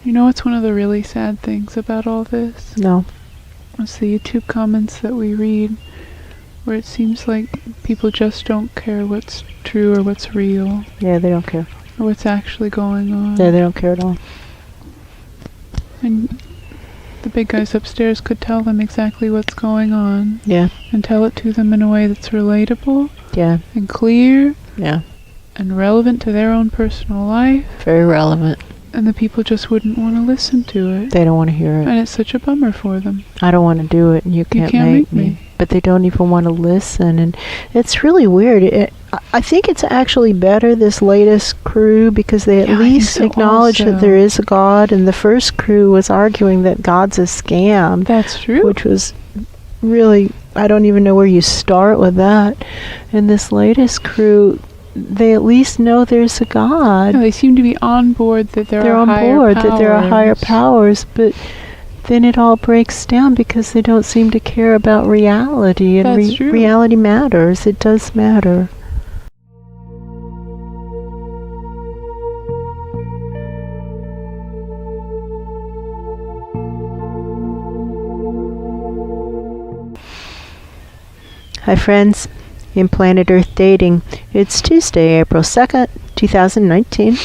You know what's one of the really sad things about all this? No. It's the YouTube comments that we read, where it seems like people just don't care what's true or what's real. Yeah, they don't care. Or what's actually going on. Yeah, they don't care at all. And the big guys upstairs could tell them exactly what's going on. Yeah. And tell it to them in a way that's relatable. Yeah. And clear. Yeah. And relevant to their own personal life. Very relevant. And the people just wouldn't want to listen to it. They don't want to hear it. And it's such a bummer for them. I don't want to do it, and you can't make me. But they don't even want to listen, and it's really weird. I think it's actually better, this latest crew, because they at least acknowledge that there is a God, and the first crew was arguing that God's a scam. That's true. Which was really, I don't even know where you start with that. And this latest crew, they at least know there's a God. Yeah, they seem to be on board that there are higher powers, but then it all breaks down because they don't seem to care about reality, and reality matters. It does matter. Hi friends, in Planet Earth Dating, it's Tuesday, April 2nd, 2019.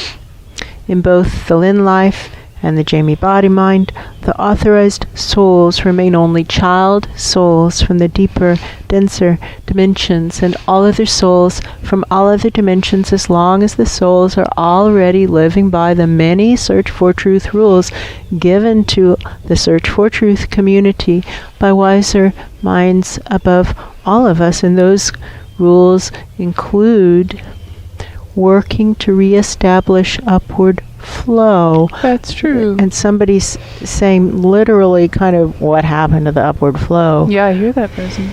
In both the Lynn life and the Jamie body mind, the authorized souls remain only child souls from the deeper, denser dimensions, and all other souls from all other dimensions, as long as the souls are already living by the many Search for Truth rules given to the Search for Truth community by wiser minds above all of us. And those rules include working to reestablish upward flow. That's true. And somebody's saying literally kind of, what happened to the upward flow? Yeah, I hear that presence.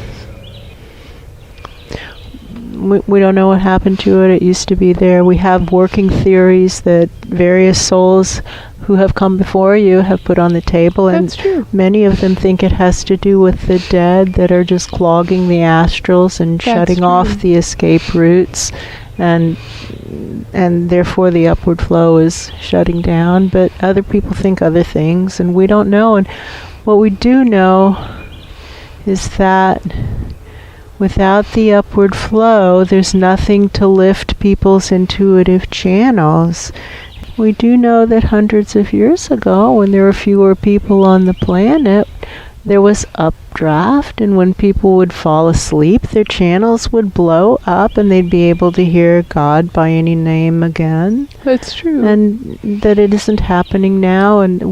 We don't know what happened to it. It used to be there. We have working theories that various souls who have come before you have put on the table. That's true. Many of them think it has to do with the dead that are just clogging the astrals and shutting off the escape routes. And therefore the upward flow is shutting down. But other people think other things, and we don't know. And what we do know is that without the upward flow, there's nothing to lift people's intuitive channels. We do know that hundreds of years ago, when there were fewer people on the planet, there was updraft, and when people would fall asleep, their channels would blow up and they'd be able to hear God by any name again. That's true. And that it isn't happening now, and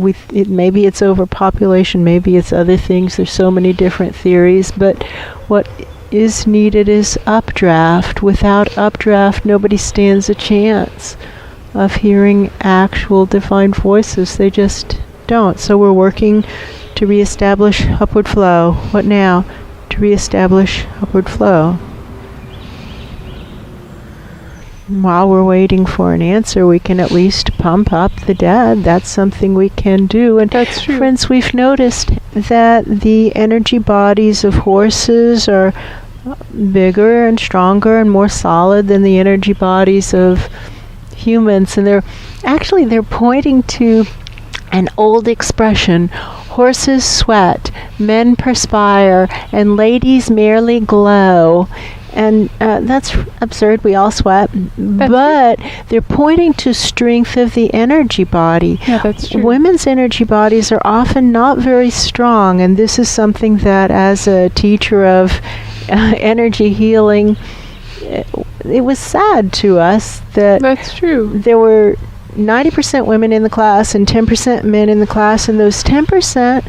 maybe it's overpopulation, maybe it's other things. There's so many different theories, but what is needed is updraft. Without updraft, nobody stands a chance of hearing actual divine voices. They just don't. So we're working to reestablish upward flow. What now? To reestablish upward flow. While we're waiting for an answer, we can at least pump up the dead. That's something we can do. And that's true. Friends, we've noticed that the energy bodies of horses are bigger and stronger and more solid than the energy bodies of humans. And they're pointing to an old expression: horses sweat, men perspire, and ladies merely glow. And that's absurd. We all sweat. But they're pointing to strength of the energy body. Yeah, that's true. Women's energy bodies are often not very strong, and this is something that, as a teacher of energy healing, it was sad to us that that's true. There were 90% women in the class and 10% men in the class, and those 10%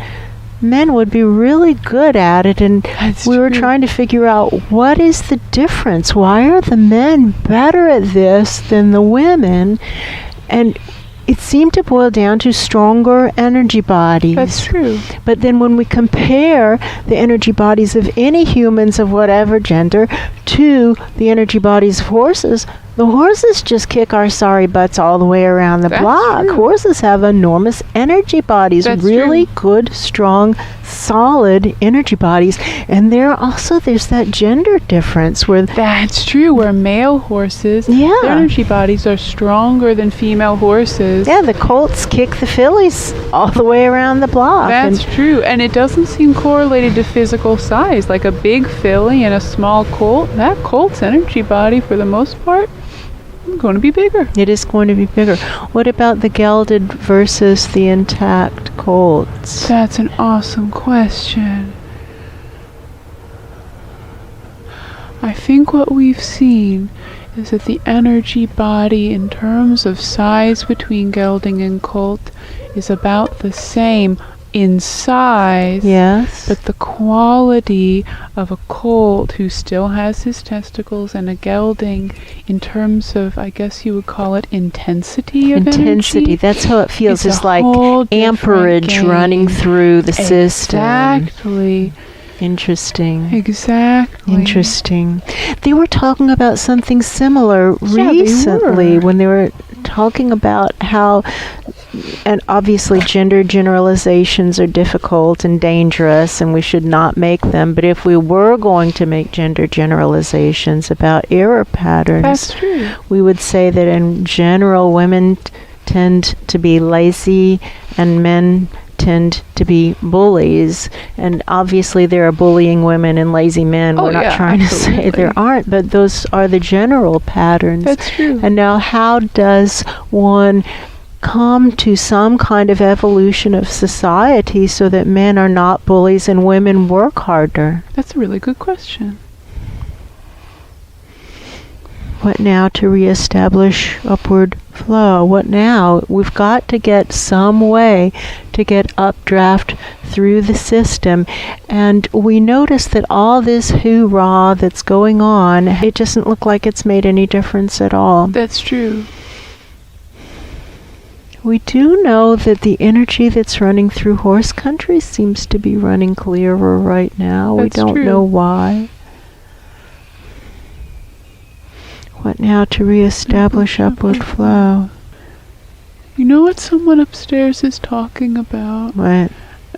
men would be really good at it. And we were trying to figure out, what is the difference? Why are the men better at this than the women? And it seemed to boil down to stronger energy bodies. That's true. But then when we compare the energy bodies of any humans of whatever gender to the energy bodies of horses, The horses just kick our sorry butts all the way around the block. True. Horses have enormous energy bodies, That's really true. good, strong, solid energy bodies. And there's that gender difference where That's true, where male horses, Yeah. their energy bodies are stronger than female horses. the colts kick the fillies all the way around the block. That's true, and it doesn't seem correlated to physical size. Like a big filly and a small colt, that colt's energy body, for the most part, is going to be bigger. It is going to be bigger. What about the gelded versus the intact colts? That's an awesome question. I think what we've seen is that the energy body in terms of size between gelding and colt is about the same in size. Yes. But the quality of a colt who still has his testicles and a gelding, in terms of, I guess you would call it intensity of Intensity. energy, That's how it feels. it's It's a like whole different amperage game. running through the system. Exactly. Interesting. Exactly. Interesting. They were talking about something similar Yeah, they recently were. when they were talking about how, and obviously gender generalizations are difficult and dangerous and we should not make them, but if we were going to make gender generalizations about error patterns, That's true. we would say that in general women tend to be lazy and men tend to be bullies, and obviously there are bullying women and lazy men. Oh, We're not yeah, trying to say absolutely. there aren't, but those are the general patterns. That's true. And now how does one come to some kind of evolution of society so that men are not bullies and women work harder? That's a really good question. What now to reestablish upward flow? What now? We've got to get some way to get updraft through the system. And we notice that all this hoorah that's going on, it doesn't look like it's made any difference at all. That's true. We do know that the energy that's running through horse country seems to be running clearer right now. We That's don't true. know why. What now to reestablish upward flow? You know what someone upstairs is talking about? What?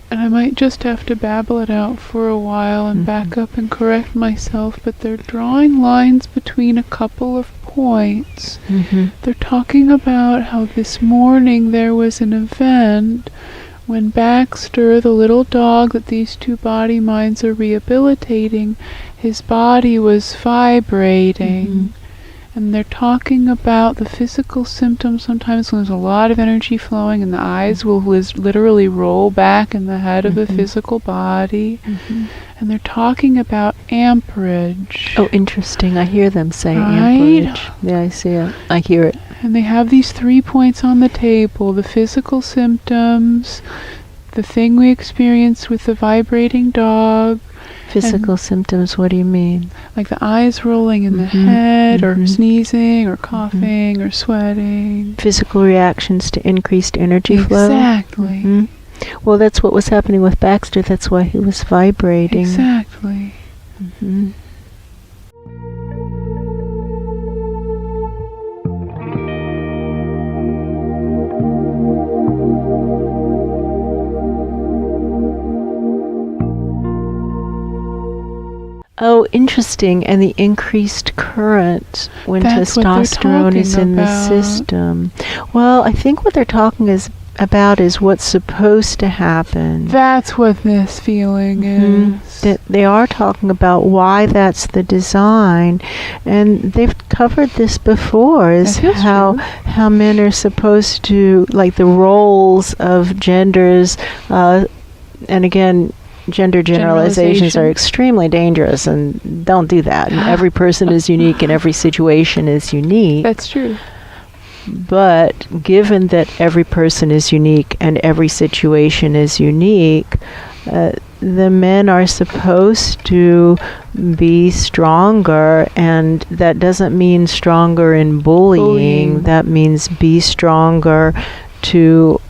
And I might just have to babble it out for a while and back up and correct myself, but they're drawing lines between a couple of points. Mm-hmm. They're talking about how this morning there was an event when Baxter, the little dog that these two body minds are rehabilitating, his body was vibrating. Mm-hmm. And they're talking about the physical symptoms sometimes when there's a lot of energy flowing and the eyes will literally roll back in the head of the physical body. Mm-hmm. And they're talking about amperage. Oh, interesting. I hear them say Right? amperage. Yeah, I see it. I hear it. And they have these 3 points on the table: the physical symptoms, the thing we experience with the vibrating dog, Physical symptoms, what do you mean? like the eyes rolling in the Mhm, head, or mhm. sneezing, or coughing, or sweating. Physical reactions to increased energy flow? Exactly. Mhm. Well, that's what was happening with Baxter. That's why he was vibrating. Exactly. Mhm. Oh, interesting. And the increased current when That's what they're testosterone is talking in the about. system. Well, I think what they're talking about is what's supposed to happen. That's what this feeling Mhm. is. That they are talking about why that's the design, and they've covered this before, is That is how true. how men are supposed to, like the roles of genders, and again, gender generalizations are Generalization. extremely dangerous, and don't do that. And every person is unique and every situation is unique. That's true. But given that every person is unique and every situation is unique, the men are supposed to be stronger, and that doesn't mean stronger in bullying. That means be stronger to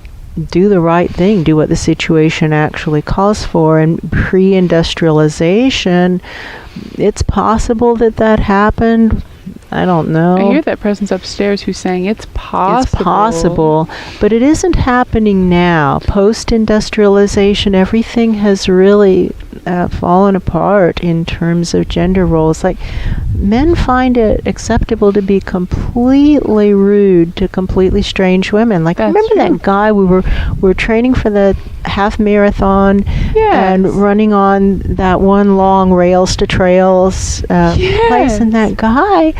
do the right thing, do what the situation actually calls for. And pre-industrialization, it's possible that happened. I don't know. I hear that presence upstairs who's saying it's possible. It's possible, but it isn't happening now. Post-industrialization, everything has really fallen apart in terms of gender roles. Like, men find it acceptable to be completely rude to completely strange women. Like, That's remember true. that guy we were training for the half marathon and running on that one long rails to trails place, and that guy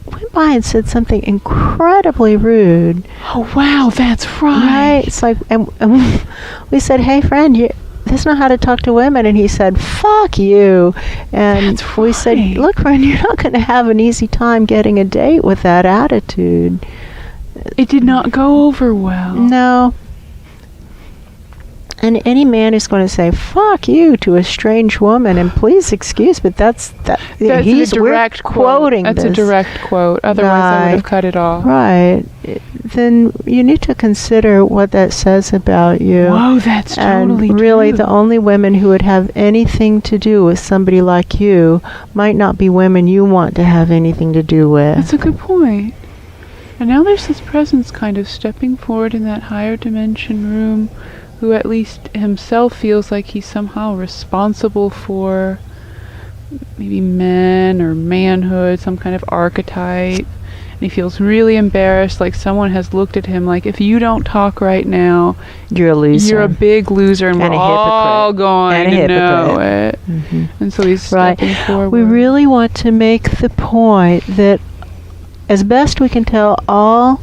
went by and said something incredibly rude. Oh, wow, that's right. Right? It's like, and we said, hey, friend, that's not how to talk to women. And he said, fuck you. And That's we said, right. look, friend, you're not going to have an easy time getting a date with that attitude. It did not go over well. No. And any man who's going to say "fuck you" to a strange woman, and please excuse, but that's That's a direct quote. quoting. That's this. a direct quote. Otherwise, I would have cut it off. Right. Then you need to consider what that says about you. Whoa, that's totally And really, true. the only women who would have anything to do with somebody like you might not be women you want to have anything to do with. That's a good point. And now there's this presence kind of stepping forward in that higher dimension room, who at least himself feels like he's somehow responsible for maybe men or manhood, some kind of archetype. And he feels really embarrassed, like someone has looked at him like, if you don't talk right now, You're a loser. you're a big loser, and And we're a all hypocrite. going And a to know hypocrite. it. Mhm. And so he's Right. stepping forward. We really want to make the point that, as best we can tell, all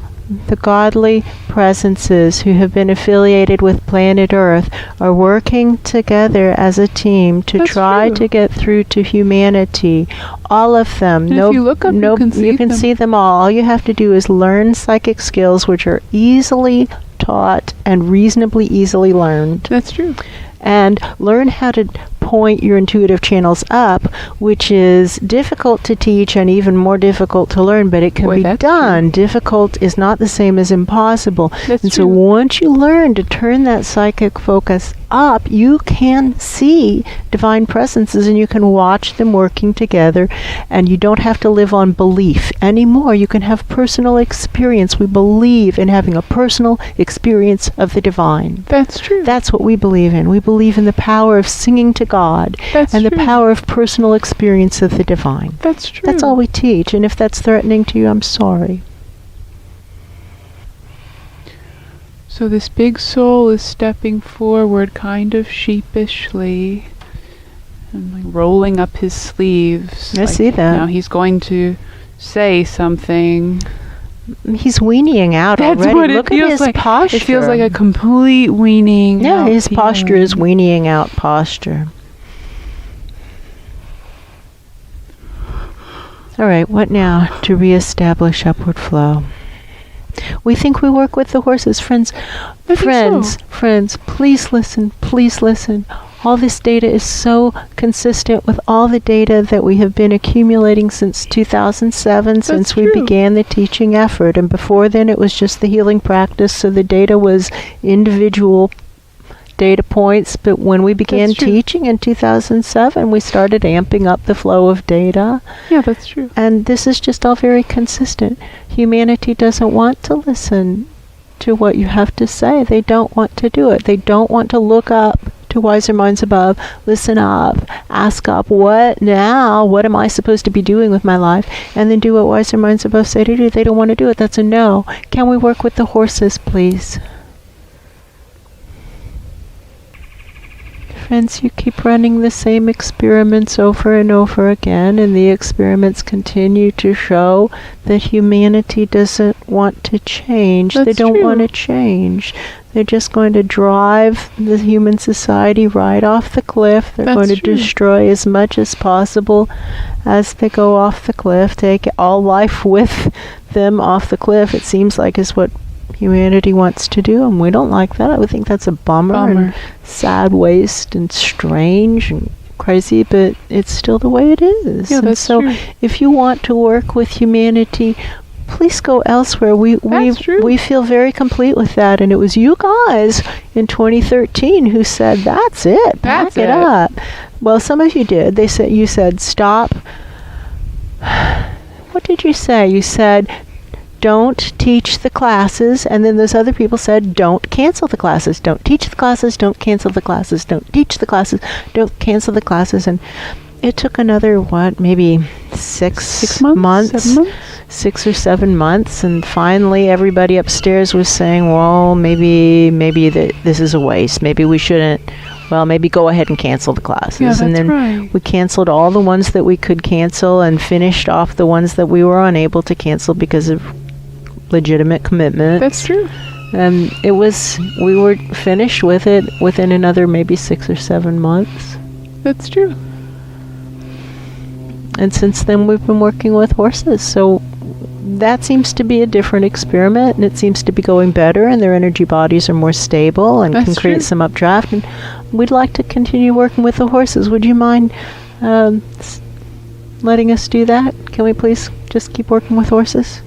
the godly presences who have been affiliated with planet Earth are working together as a team to That's try true. to get through to humanity. All of them. And if you look up, you can see them. see them all. All you have to do is learn psychic skills, which are easily taught and reasonably easily learned, That's true. and learn how to point your intuitive channels up, which is difficult to teach and even more difficult to learn, but it can Boy, be that's done. Difficult is not the same as impossible. That's And so true. once you learn to turn that psychic focus up, you can see divine presences and you can watch them working together, and you don't have to live on belief anymore. You can have personal experience. We believe in having a personal experience of the divine. That's true. That's what we believe in. We believe in the power of singing to God That's and true. the power of personal experience of the divine. That's true. That's all we teach, and if that's threatening to you, I'm sorry. So this big soul is stepping forward kind of sheepishly and like rolling up his sleeves. I see that. Now he's going to say something. He's weaning out That's already. what it Look at feels his like. posture. It feels like a complete weaning. Yeah, out his posture is feeling. weaning out posture. All right, what now to reestablish upward flow? We think we work with the horses. Friends, I think so. friends, please listen, please listen. All this data is so consistent with all the data that we have been accumulating since 2007, since we true. began the teaching effort. And before then, it was just the healing practice, so the data was individual data points. But when we began That's true. teaching in 2007, we started amping up the flow of data. Yeah, that's true. And this is just all very consistent. Humanity doesn't want to listen to what you have to say. They don't want to do it. They don't want to look up to wiser minds above, listen up, ask up, what now? What am I supposed to be doing with my life? And then do what wiser minds above say to do. They don't want to do it. That's a no. Can we work with the horses, please? Friends, you keep running the same experiments over and over again, and the experiments continue to show that humanity doesn't want to change. They That's don't true. want to change. They're just going to drive the human society right off the cliff. They're That's going to true. destroy as much as possible as they go off the cliff, take all life with them off the cliff. It seems like is what humanity wants to do, and we don't like that. I would think that's a bummer. And sad waste and strange and crazy, but it's still the way it is. Yeah, And that's so true. if you want to work with humanity, please go elsewhere. That's true. We feel very complete with that, and it was you guys in 2013 who said, that's it, That's back it it. up. Well, some of you did. You said stop. What what did you say? You said, don't teach the classes, and then those other people said, don't cancel the classes. Don't teach the classes, don't cancel the classes. Don't teach the classes, don't cancel the classes. And it took another, maybe 6 months? 7 months? 6 or 7 months, and finally everybody upstairs was saying, well, maybe this is a waste. Maybe we shouldn't. Well, maybe go ahead and cancel the classes. Yeah, that's and then right. we canceled all the ones that we could cancel and finished off the ones that we were unable to cancel because of legitimate commitments. That's true. And we were finished with it within another maybe 6 or 7 months. That's true. And since then we've been working with horses. So that seems to be a different experiment, and it seems to be going better, and their energy bodies are more stable and can create some updraft. And we'd like to continue working with the horses. Would you mind letting us do that? Can we please just keep working with horses?